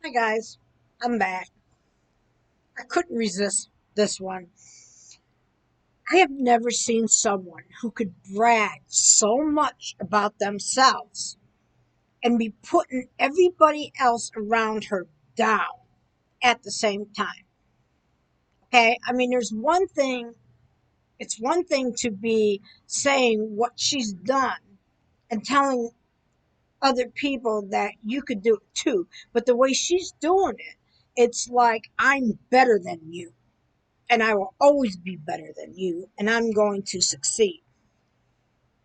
Hi guys, I'm back. I couldn't resist this one. I have never seen someone who could brag so much about themselves and be putting everybody else around her down at the same time. Okay? I mean, it's one thing to be saying what she's done and telling other people that you could do it too. But the way she's doing it, it's like I'm better than you and I will always be better than you, and I'm going to succeed.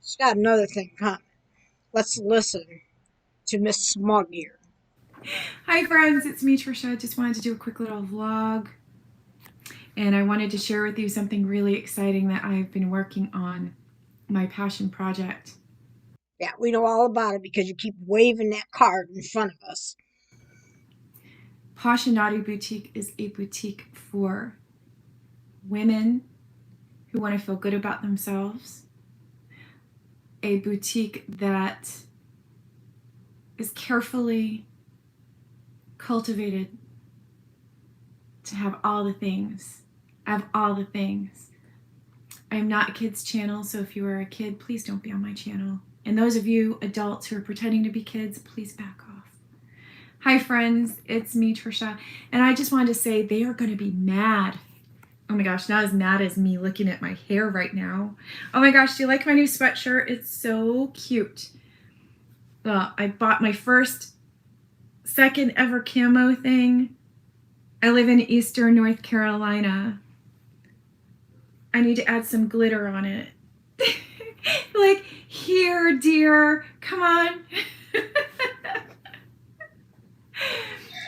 She's got another thing coming. Let's listen to Miss Smug here. Hi friends, it's me Trisha. Just wanted to do a quick little vlog and I wanted to share with you something really exciting that I've been working on, my passion project. Yeah, we know all about it because you keep waving that card in front of us. Posh and Naughty Boutique is a boutique for women who want to feel good about themselves, a boutique that is carefully cultivated to have all the things. I have all the things. I am not a kid's channel, so if you are a kid, please don't be on my channel. And those of you adults who are pretending to be kids, please back off. Hi friends, it's me Trisha, and I just wanted to say they are going to be mad. Oh my gosh, not as mad as me looking at my hair right now. Oh my gosh, do you like my new sweatshirt? It's so cute. I bought my second ever camo thing. I live in Eastern North Carolina. I need to add some glitter on it. Like, here, dear, come on.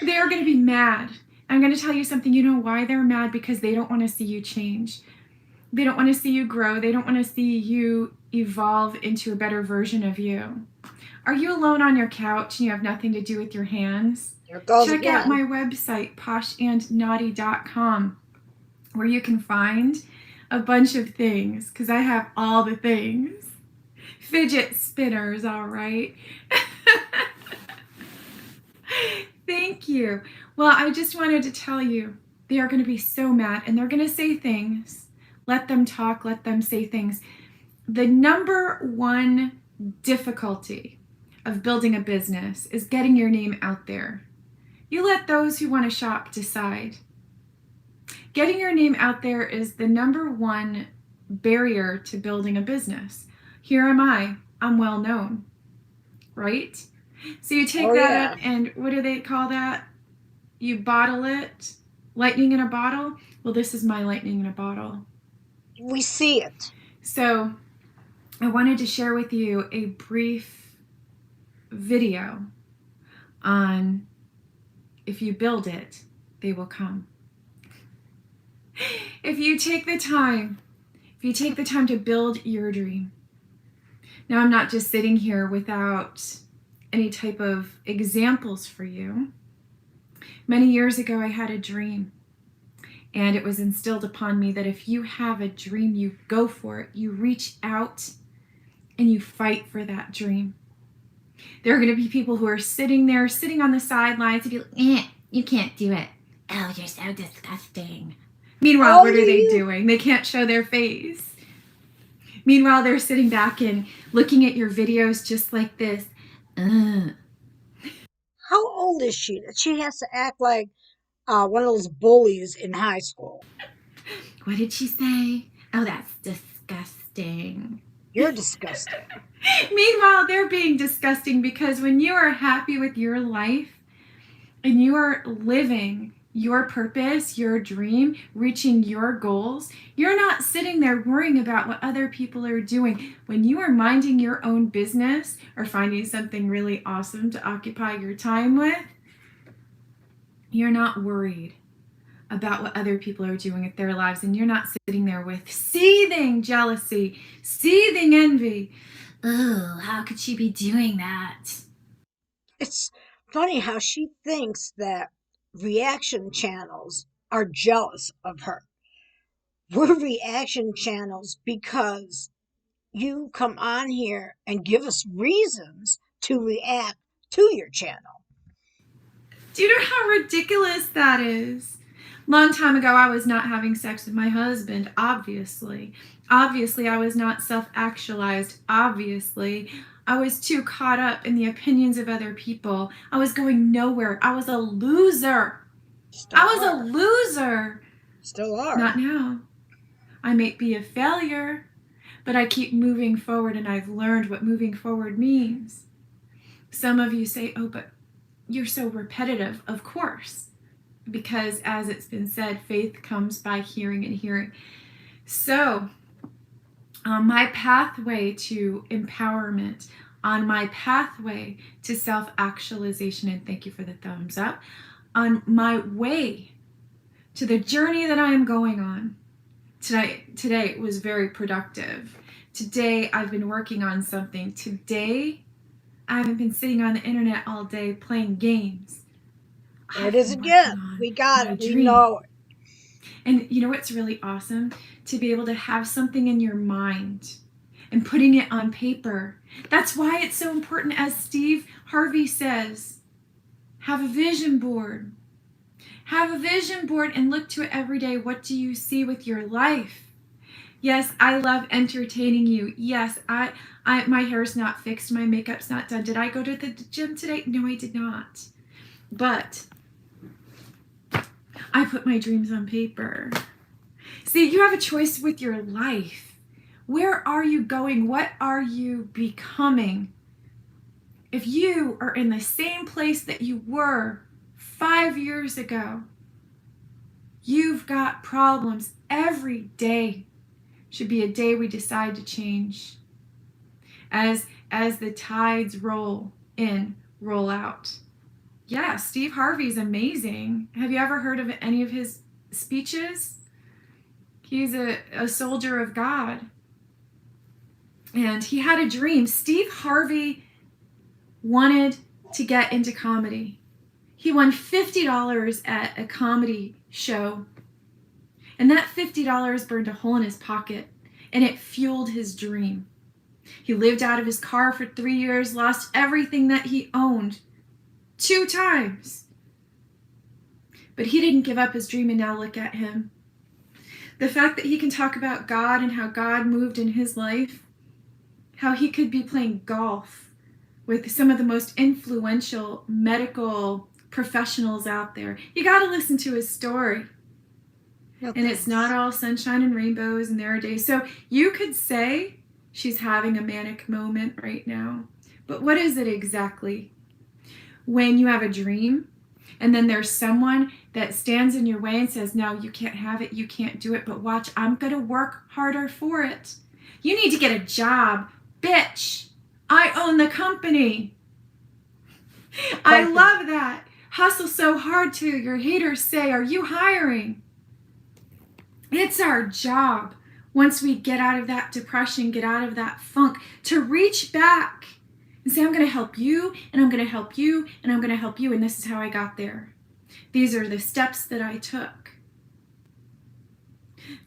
They're going to be mad. I'm going to tell you something. You know why they're mad? Because they don't want to see you change. They don't want to see you grow. They don't want to see you evolve into a better version of you. Are you alone on your couch and you have nothing to do with your hands? Here it goes Check out my again. website, poshandnaughty.com, where you can find a bunch of things, because I have all the things. Fidget spinners, all right. Thank you. Well, I just wanted to tell you, they are going to be so mad and they're going to say things. Let them talk, let them say things. The number one difficulty of building a business is getting your name out there. You let those who want to shop decide. Getting your name out there is the number one barrier to building a business. Here am I. I'm well known, right? So you take Oh, that yeah. up and what do they call that? You bottle it. Lightning in a bottle? Well, this is my lightning in a bottle. We see it. So I wanted to share with you a brief video on if you build it, they will come. If you take the time to build your dream. Now, I'm not just sitting here without any type of examples for you. Many years ago, I had a dream, and it was instilled upon me that if you have a dream, you go for it. You reach out and you fight for that dream. There are going to be people who are sitting on the sidelines, and be like, you can't do it. Oh, you're so disgusting. Meanwhile, Oh, what are they you. doing? They can't show their face. Meanwhile, they're sitting back and looking at your videos just like this. Ugh. How old is she that she has to act like one of those bullies in high school? What did she say? Oh, that's disgusting. You're disgusting. Meanwhile, they're being disgusting because when you are happy with your life and you are living your purpose, your dream, reaching your goals, you're not sitting there worrying about what other people are doing. When you are minding your own business or finding something really awesome to occupy your time with, you're not worried about what other people are doing with their lives, and you're not sitting there with seething jealousy, seething envy. Oh, how could she be doing that? It's funny how she thinks that reaction channels are jealous of her. We're reaction channels because you come on here and give us reasons to react to your channel. Do you know how ridiculous that is? Long time ago, I was not having sex with my husband, obviously. Obviously, I was not self-actualized, obviously. I was too caught up in the opinions of other people. I was going nowhere. I was a loser. Still I was a are. loser. Still are. Not now. I may be a failure, but I keep moving forward, and I've learned what moving forward means. Some of you say, oh, but you're so repetitive. Of course, because as it's been said, faith comes by hearing and hearing. So on my pathway to empowerment, on my pathway to self-actualization, and thank you for the thumbs up, on my way to the journey that I am going on, today was very productive. Today I've been working on something. Today I haven't been sitting on the internet all day playing games. There it I've is been working again. on We got my it. We dream. know it. And you know what's really awesome? To be able to have something in your mind and putting it on paper. That's why it's so important, as Steve Harvey says, have a vision board. Have a vision board and look to it every day. What do you see with your life? Yes, I love entertaining you. Yes, my hair's not fixed. My makeup's not done. Did I go to the gym today? No, I did not. But I put my dreams on paper. See, you have a choice with your life. Where are you going? What are you becoming? If you are in the same place that you were 5 years ago, you've got problems. Every day should be a day we decide to change. As the tides roll in, roll out. Yeah, Steve Harvey's amazing. Have you ever heard of any of his speeches? He's a soldier of God. And he had a dream. Steve Harvey wanted to get into comedy. He won $50 at a comedy show. And that $50 burned a hole in his pocket, and it fueled his dream. He lived out of his car for 3 years, lost everything that he owned 2 times. But he didn't give up his dream, and now look at him. The fact that he can talk about God and how God moved in his life, how he could be playing golf with some of the most influential medical professionals out there. You got to listen to his story. Okay. And it's not all sunshine and rainbows, and there are days. So you could say she's having a manic moment right now. But what is it exactly? When you have a dream, and then there's someone that stands in your way and says, no, you can't have it, you can't do it, but watch, I'm going to work harder for it. You need to get a job. Bitch, I own the company. I love that. Hustle so hard till your haters say, are you hiring? It's our job, once we get out of that depression, get out of that funk, to reach back and say, I'm going to help you, and I'm going to help you, and I'm going to help you, and this is how I got there. These are the steps that I took.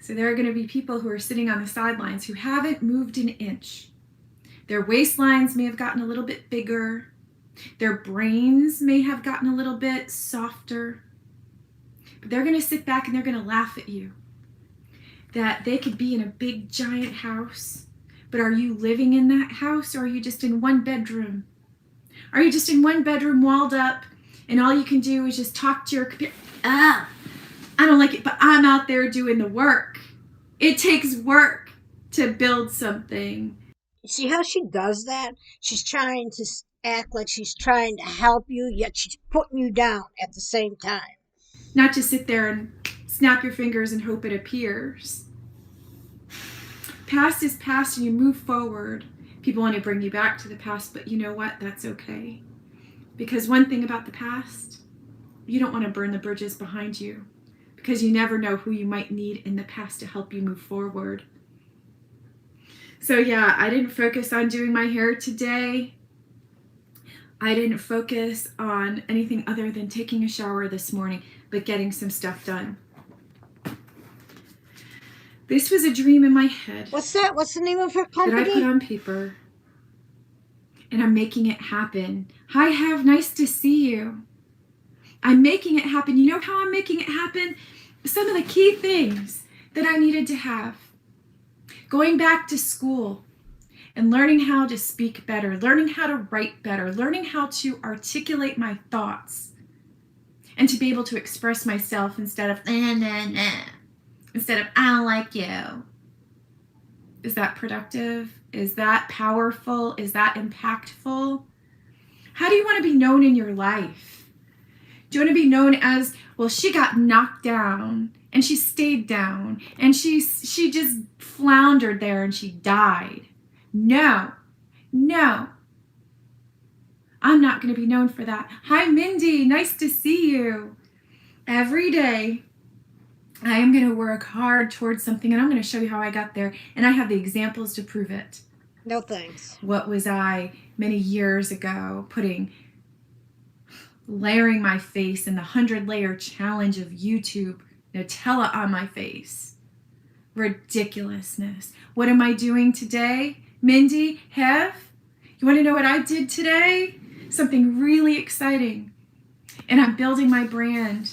So there are going to be people who are sitting on the sidelines who haven't moved an inch. Their waistlines may have gotten a little bit bigger. Their brains may have gotten a little bit softer. But they're going to sit back and they're going to laugh at you. That they could be in a big giant house, but are you living in that house, or are you just in one bedroom? Are you just in one bedroom walled up, and all you can do is just talk to your computer? I don't like it, but I'm out there doing the work. It takes work to build something. You see how she does that? She's trying to act like she's trying to help you, yet she's putting you down at the same time. Not just sit there and snap your fingers and hope it appears. Past is past, and you move forward. People want to bring you back to the past, but you know what? That's okay. Because one thing about the past, you don't want to burn the bridges behind you, because you never know who you might need in the past to help you move forward. So yeah, I didn't focus on doing my hair today. I didn't focus on anything other than taking a shower this morning, but getting some stuff done. This was a dream in my head. What's that? What's the name of her company? That I put on paper. And I'm making it happen. Hi, Have, nice to see you. I'm making it happen. You know how I'm making it happen? Some of the key things that I needed to have. Going back to school and learning how to speak better, learning how to write better, learning how to articulate my thoughts, and to be able to express myself instead of, instead of, I don't like you. Is that productive? Is that powerful? Is that impactful? How do you want to be known in your life? Do you want to be known as, well, she got knocked down and she stayed down and she just floundered there and she died? No. I'm not going to be known for that. Hi, Mindy. Nice to see you. Every day, I am going to work hard towards something, and I'm going to show you how I got there. And I have the examples to prove it. No thanks. What was I many years ago layering my face in the 100-layer challenge of YouTube, Nutella on my face? Ridiculousness. What am I doing today? Mindy, Hev, you want to know what I did today? Something really exciting. And I'm building my brand.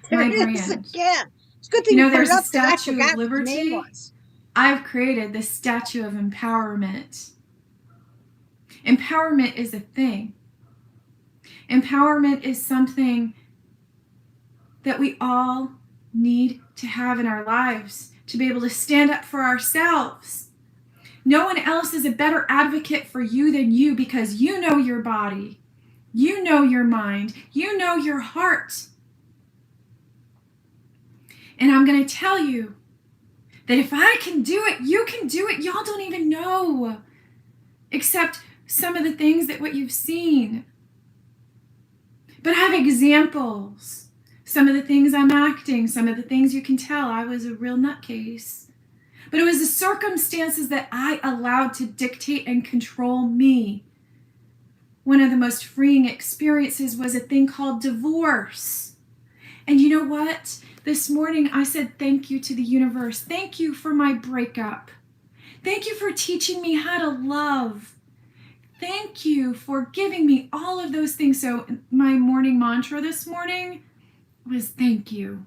There My it is brand. again. It's a good thing you put There's it a up because I Statue forgot of what the name Liberty. was. I've created the Statue of Empowerment. Empowerment is a thing. Empowerment is something that we all need to have in our lives to be able to stand up for ourselves. No one else is a better advocate for you than you, because you know your body, you know your mind, you know your heart. And I'm going to tell you that if I can do it, you can do it. Y'all don't even know, except some of the things that what you've seen. But I have examples. Some of the things I'm acting, some of the things you can tell I was a real nutcase. But it was the circumstances that I allowed to dictate and control me. One of the most freeing experiences was a thing called divorce. And you know what? This morning I said thank you to the universe. Thank you for my breakup. Thank you for teaching me how to love. Thank you for giving me all of those things. So my morning mantra this morning was thank you.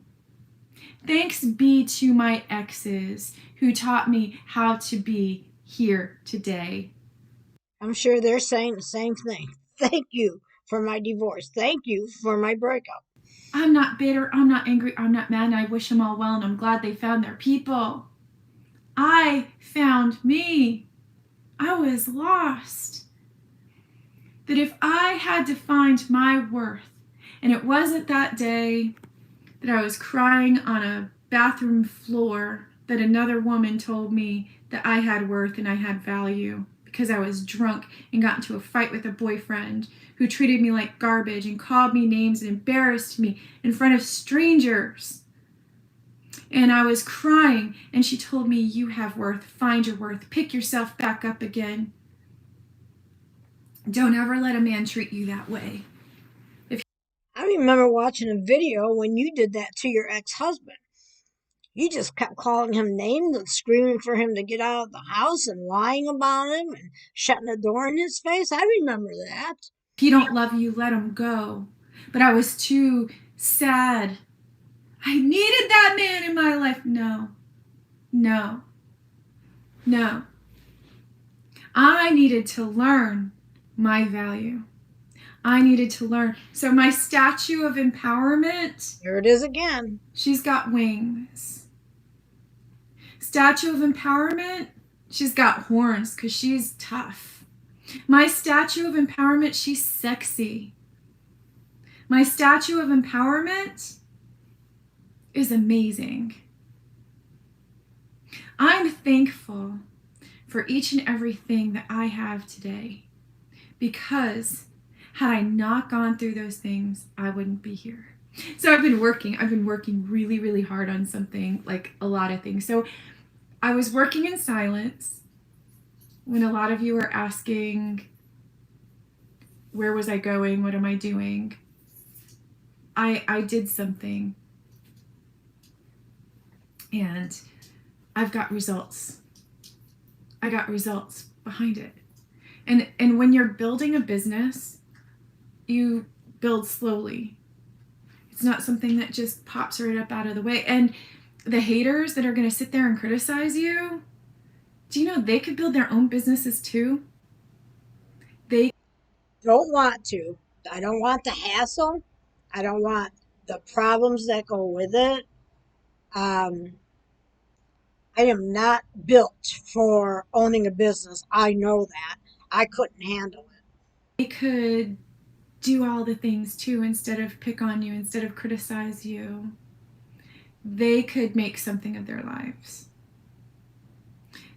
Thanks be to my exes who taught me how to be here today. I'm sure they're saying the same thing. Thank you for my divorce. Thank you for my breakup. I'm not bitter. I'm not angry. I'm not mad. And I wish them all well, and I'm glad they found their people. I found me. I was lost. That if I had to find my worth, and it wasn't that day that I was crying on a bathroom floor that another woman told me that I had worth and I had value because I was drunk and got into a fight with a boyfriend who treated me like garbage and called me names and embarrassed me in front of strangers. And I was crying, and she told me, you have worth, find your worth, pick yourself back up again. Don't ever let a man treat you that way. I remember watching a video when you did that to your ex-husband. You just kept calling him names and screaming for him to get out of the house and lying about him and shutting the door in his face. I remember that. If he don't love you, let him go. But I was too sad. I needed that man in my life. No. I needed to learn my value. I needed to learn. So my statue of empowerment, Here it is again. She's got wings. Statue of empowerment, she's got horns because she's tough. My statue of empowerment, she's sexy. My statue of empowerment is amazing. I'm thankful for each and everything that I have today, because had I not gone through those things, I wouldn't be here. So I've been working really, really hard on something, like a lot of things. So I was working in silence when a lot of you were asking, where was I going? What am I doing? I did something, and I've got results. I got results behind it. And when you're building a business, you build slowly. It's not something that just pops right up out of the way. And the haters that are going to sit there and criticize you, do you know they could build their own businesses too? They Don't want to. I don't want the hassle. I don't want the problems that go with it. Um, I am not built for owning a business. I know that. I couldn't handle it. they could do all the things too instead of pick on you, instead of criticize you. They could make something of their lives.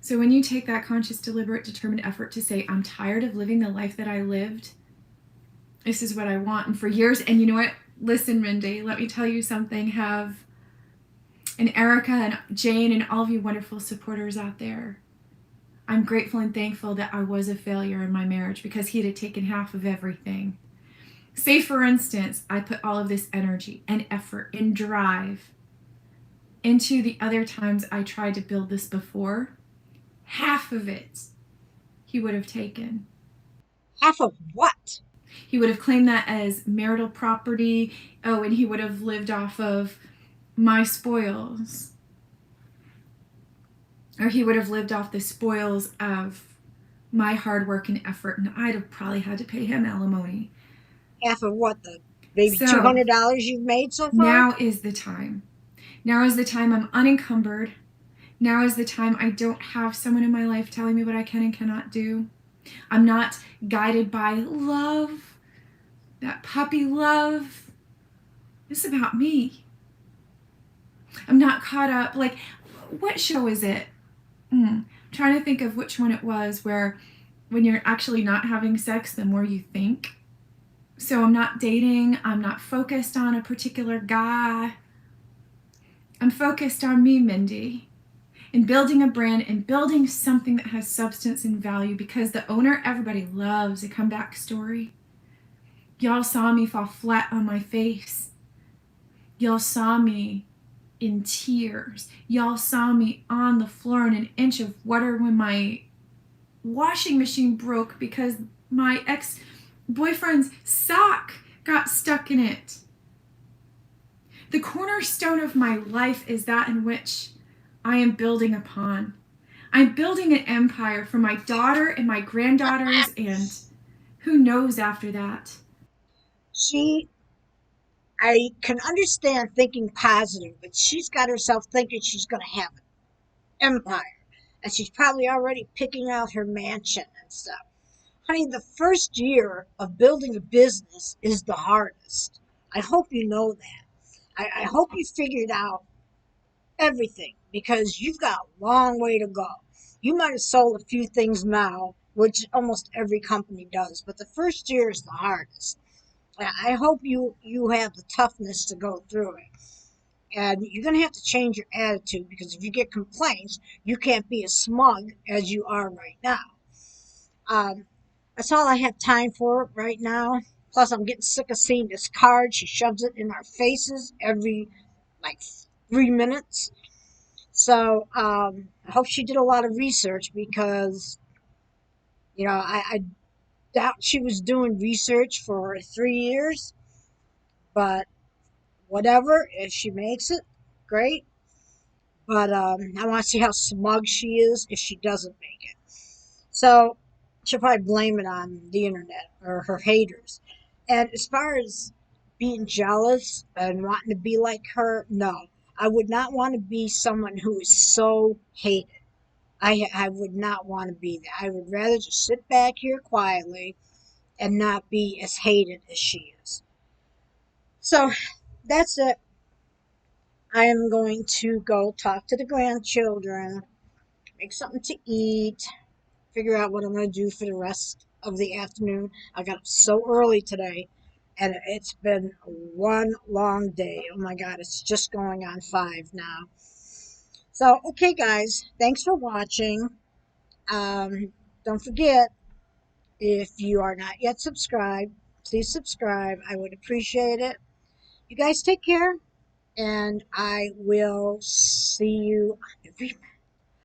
So when you take that conscious, deliberate, determined effort to say, I'm tired of living the life that I lived, this is what I want. And for years, and you know what? Listen, Mindy, let me tell you something. And Erica and Jane and all of you wonderful supporters out there, I'm grateful and thankful that I was a failure in my marriage because he had taken half of everything. Say, for instance, I put all of this energy and effort and drive into the other times I tried to build this before. Half of it he would have taken. Half of what? He would have claimed that as marital property. Oh, and he would have lived off of my spoils. Or he would have lived off the spoils of my hard work and effort, and I'd have probably had to pay him alimony. Half of what? The maybe So $200 you've made so far? now is the time. Now is the time I'm unencumbered. Now is the time I don't have someone in my life telling me what I can and cannot do. I'm not guided by love, that puppy love. It's about me. I'm not caught up. Like, what show is it? I'm trying to think of which one it was where when you're actually not having sex, the more you think. So I'm not dating. I'm not focused on a particular guy. I'm focused on me, Mindy, and building a brand and building something that has substance and value, because the owner, everybody loves a comeback story. Y'all saw me fall flat on my face. Y'all saw me in tears. Y'all saw me on the floor in an inch of water when my washing machine broke because my ex-boyfriend's sock got stuck in it. The cornerstone of my life is that in which I am building upon. I'm building an empire for my daughter and my granddaughters, and who knows after that. I can understand thinking positive, but she's got herself thinking she's going to have an empire. And she's probably already picking out her mansion and stuff. Honey, the first year of building a business is the hardest. I hope you know that. I hope you figured out everything because you've got a long way to go. You might have sold a few things now, which almost every company does, but the first year is the hardest. I hope you have the toughness to go through it. And you're going to have to change your attitude because if you get complaints, you can't be as smug as you are right now. Um, that's all I have time for right now. Plus, I'm getting sick of seeing this card. She shoves it in our faces every like 3 minutes. So I hope she did a lot of research because, I doubt she was doing research for 3 years. But whatever, if she makes it, great. But I want to see how smug she is if she doesn't make it. So she'll probably blame it on the internet or her haters. And as far as being jealous and wanting to be like her, no. I would not want to be someone who is so hated. I would not want to be that. I would rather just sit back here quietly and not be as hated as she is. So that's it. I am going to go talk to the grandchildren, make something to eat, figure out what I'm going to do for the rest of the afternoon. I got up so early today, and it's been one long day. Oh my God, it's just going on 5 now. So, okay, guys, thanks for watching. Don't forget, if you are not yet subscribed, please subscribe. I would appreciate it. You guys take care, and I will see you.